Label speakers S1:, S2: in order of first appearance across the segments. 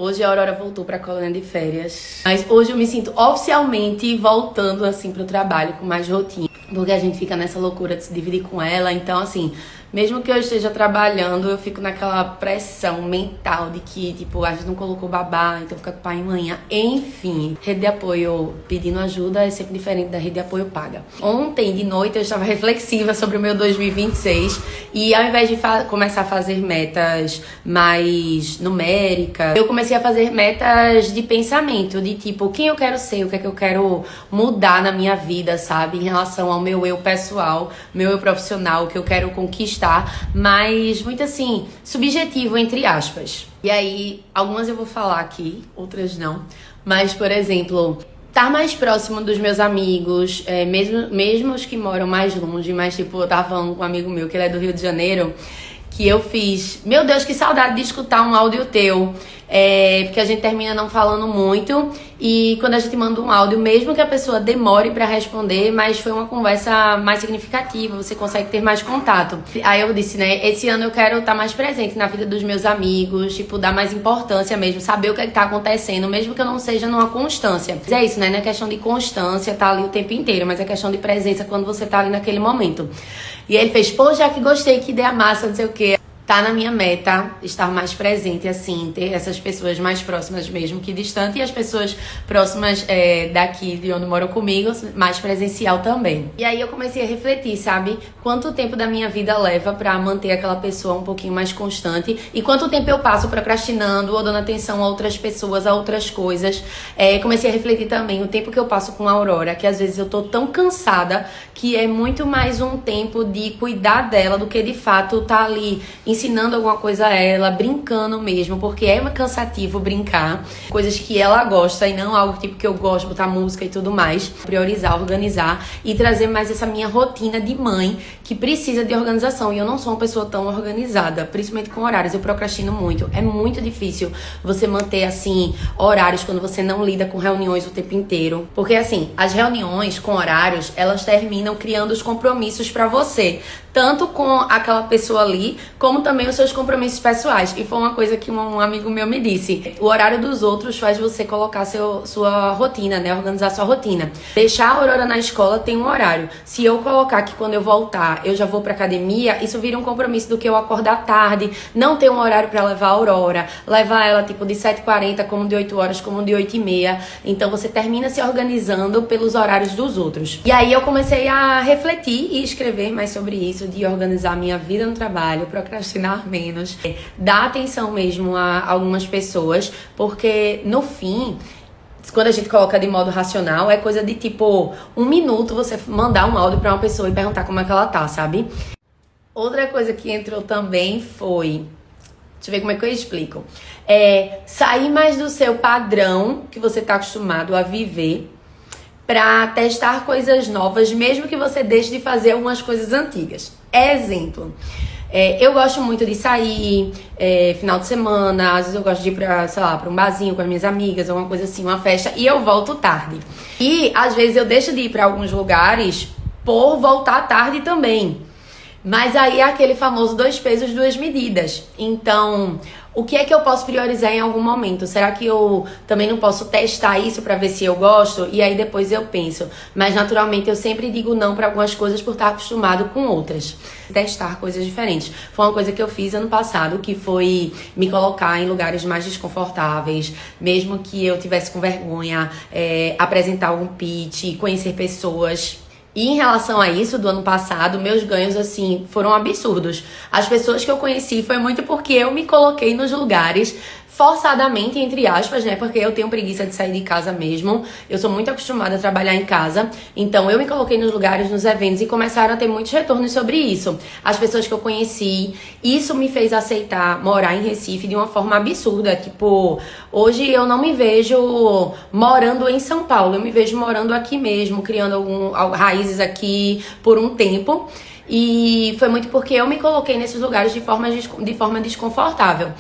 S1: Hoje a Aurora voltou pra colônia de férias. Mas hoje eu me sinto oficialmente voltando, assim, pro trabalho com mais rotina. Porque a gente fica nessa loucura de se dividir com ela. Então, assim, mesmo que eu esteja trabalhando, eu fico naquela pressão mental de que, tipo, a gente não colocou babá, então fica com pai e mãe. Enfim, rede de apoio pedindo ajuda é sempre diferente da rede de apoio paga. Ontem de noite eu estava reflexiva sobre o meu 2026 e ao invés de começar a fazer metas mais numéricas, eu comecei a fazer metas de pensamento, de tipo, quem eu quero ser, o que é que eu quero mudar na minha vida, sabe? Em relação ao meu eu pessoal, meu eu profissional, o que eu quero conquistar, mas muito assim, subjetivo, entre aspas. E aí, algumas eu vou falar aqui, outras não. Mas, por exemplo, estar mais próximo dos meus amigos, mesmo os que moram mais longe, mas tipo, eu tava falando com um amigo meu que ele é do Rio de Janeiro, que eu fiz, meu Deus, que saudade de escutar um áudio teu, porque a gente termina não falando muito e quando a gente manda um áudio, mesmo que a pessoa demore pra responder, mas foi uma conversa mais significativa, você consegue ter mais contato. Aí eu disse, né, esse ano eu quero estar mais presente na vida dos meus amigos, tipo, dar mais importância mesmo, saber o que tá acontecendo, mesmo que eu não seja numa constância. Mas é isso, né, não é questão de constância, tá ali o tempo inteiro, mas é questão de presença quando você tá ali naquele momento. E aí ele fez, pô, já que gostei, que ideia massa, não sei o quê. Tá na minha meta estar mais presente, assim, ter essas pessoas mais próximas mesmo que distante e as pessoas próximas daqui de onde moram comigo, mais presencial também. E aí eu comecei a refletir, sabe? Quanto tempo da minha vida leva pra manter aquela pessoa um pouquinho mais constante e quanto tempo eu passo procrastinando ou dando atenção a outras pessoas, a outras coisas. Comecei a refletir também o tempo que eu passo com a Aurora, que às vezes eu tô tão cansada que é muito mais um tempo de cuidar dela do que de fato tá ali ensinando alguma coisa a ela, brincando mesmo, porque é cansativo brincar, coisas que ela gosta e não algo tipo que eu gosto, botar música e tudo mais, priorizar, organizar e trazer mais essa minha rotina de mãe que precisa de organização e eu não sou uma pessoa tão organizada, principalmente com horários, eu procrastino muito, é muito difícil você manter assim horários quando você não lida com reuniões o tempo inteiro, porque assim, as reuniões com horários, elas terminam criando os compromissos pra você, tanto com aquela pessoa ali, como também os seus compromissos pessoais. E foi uma coisa que um amigo meu me disse. O horário dos outros faz você colocar sua rotina, né? Organizar sua rotina. Deixar a Aurora na escola tem um horário. Se eu colocar que quando eu voltar, eu já vou pra academia, isso vira um compromisso do que eu acordar tarde, não ter um horário pra levar a Aurora, levar ela tipo de 7h40, como de 8 horas, como de 8h30. Então você termina se organizando pelos horários dos outros. E aí eu comecei a refletir e escrever mais sobre isso, de organizar minha vida no trabalho, procrastinar menos, dar atenção mesmo a algumas pessoas, porque no fim, quando a gente coloca de modo racional, é coisa de tipo 1 minuto você mandar um áudio pra uma pessoa e perguntar como é que ela tá, sabe? Outra coisa que entrou também foi, deixa eu ver como é que eu explico, sair mais do seu padrão que você tá acostumado a viver pra testar coisas novas, mesmo que você deixe de fazer algumas coisas antigas. Exemplo, eu gosto muito de sair final de semana, às vezes eu gosto de ir pra, sei lá, pra um barzinho com as minhas amigas, alguma coisa assim, uma festa, e eu volto tarde. E às vezes eu deixo de ir pra alguns lugares por voltar tarde também. Mas aí é aquele famoso 2 pesos, 2 medidas. Então, o que é que eu posso priorizar em algum momento? Será que eu também não posso testar isso pra ver se eu gosto? E aí depois eu penso. Mas naturalmente eu sempre digo não pra algumas coisas por estar acostumado com outras. Testar coisas diferentes. Foi uma coisa que eu fiz ano passado, que foi me colocar em lugares mais desconfortáveis, mesmo que eu tivesse com vergonha, apresentar algum pitch, conhecer pessoas. E em relação a isso, do ano passado, meus ganhos, assim, foram absurdos. As pessoas que eu conheci foi muito porque eu me coloquei nos lugares forçadamente, entre aspas, né? Porque eu tenho preguiça de sair de casa mesmo. Eu sou muito acostumada a trabalhar em casa. Então, eu me coloquei nos lugares, nos eventos e começaram a ter muitos retornos sobre isso. As pessoas que eu conheci, isso me fez aceitar morar em Recife de uma forma absurda. Tipo, hoje eu não me vejo morando em São Paulo. Eu me vejo morando aqui mesmo, criando raízes aqui por um tempo. E foi muito porque eu me coloquei nesses lugares de forma desconfortável.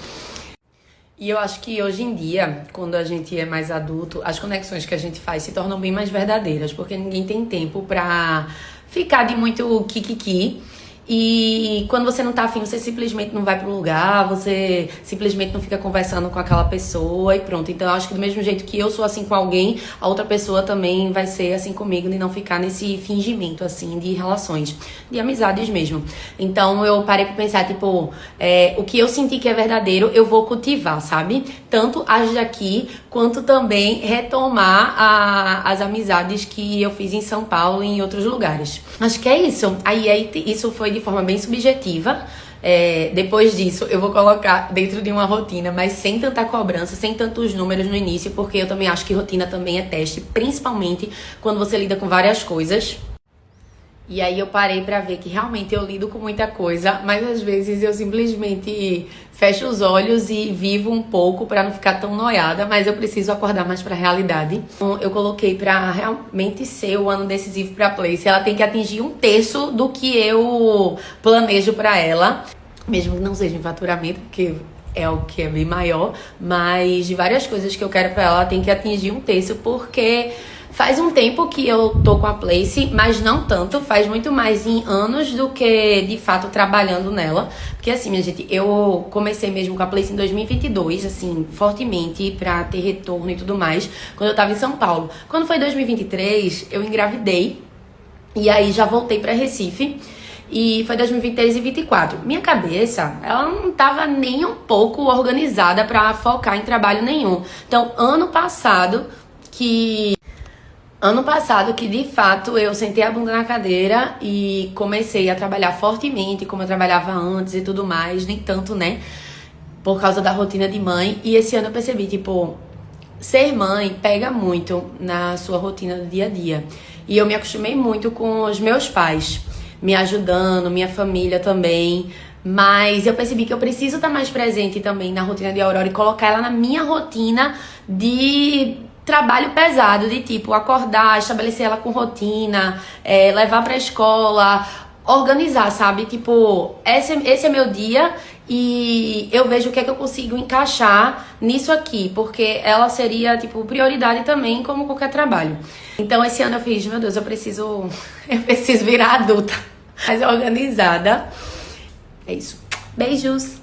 S1: E eu acho que hoje em dia, quando a gente é mais adulto, as conexões que a gente faz se tornam bem mais verdadeiras, porque ninguém tem tempo pra ficar de muito kikiki E quando você não tá afim, você simplesmente não vai pro lugar, você simplesmente não fica conversando com aquela pessoa e pronto. Então eu acho que do mesmo jeito que eu sou assim com alguém, a outra pessoa também vai ser assim comigo, de não ficar nesse fingimento assim de relações, de amizades mesmo. Então eu parei pra pensar, tipo, o que eu senti que é verdadeiro, eu vou cultivar, sabe? Tanto as daqui, quanto também retomar as amizades que eu fiz em São Paulo e em outros lugares. Acho que é isso. Aí isso foi de forma bem subjetiva. Depois disso, eu vou colocar dentro de uma rotina, mas sem tanta cobrança, sem tantos números no início, porque eu também acho que rotina também é teste, principalmente quando você lida com várias coisas. E aí eu parei pra ver que realmente eu lido com muita coisa, mas às vezes eu simplesmente fecho os olhos e vivo um pouco pra não ficar tão noiada, mas eu preciso acordar mais pra realidade. Então, eu coloquei pra realmente ser o ano decisivo pra Place. Ela tem que atingir 1/3 do que eu planejo pra ela, mesmo que não seja em faturamento, porque é o que é bem maior, mas de várias coisas que eu quero pra ela tem que atingir 1/3, porque faz um tempo que eu tô com a Place, mas não tanto, faz muito mais em anos do que, de fato, trabalhando nela. Porque assim, minha gente, eu comecei mesmo com a Place em 2022, assim, fortemente, pra ter retorno e tudo mais, quando eu tava em São Paulo. Quando foi 2023, eu engravidei, e aí já voltei pra Recife. E foi 2023 e 2024. Minha cabeça, ela não tava nem um pouco organizada pra focar em trabalho nenhum. Então, ano passado, que de fato eu sentei a bunda na cadeira e comecei a trabalhar fortemente, como eu trabalhava antes e tudo mais, nem tanto, né? Por causa da rotina de mãe. E esse ano eu percebi, tipo, ser mãe pega muito na sua rotina do dia a dia. E eu me acostumei muito com os meus pais, me ajudando, minha família também. Mas eu percebi que eu preciso estar mais presente também na rotina de Aurora e colocar ela na minha rotina de trabalho pesado, de tipo acordar, estabelecer ela com rotina, levar pra escola, organizar, sabe? Tipo, esse é meu dia e eu vejo o que é que eu consigo encaixar nisso aqui, porque ela seria, tipo, prioridade também, como qualquer trabalho. Então esse ano eu fiz, meu Deus, eu preciso virar adulta, mais organizada. É isso. Beijos!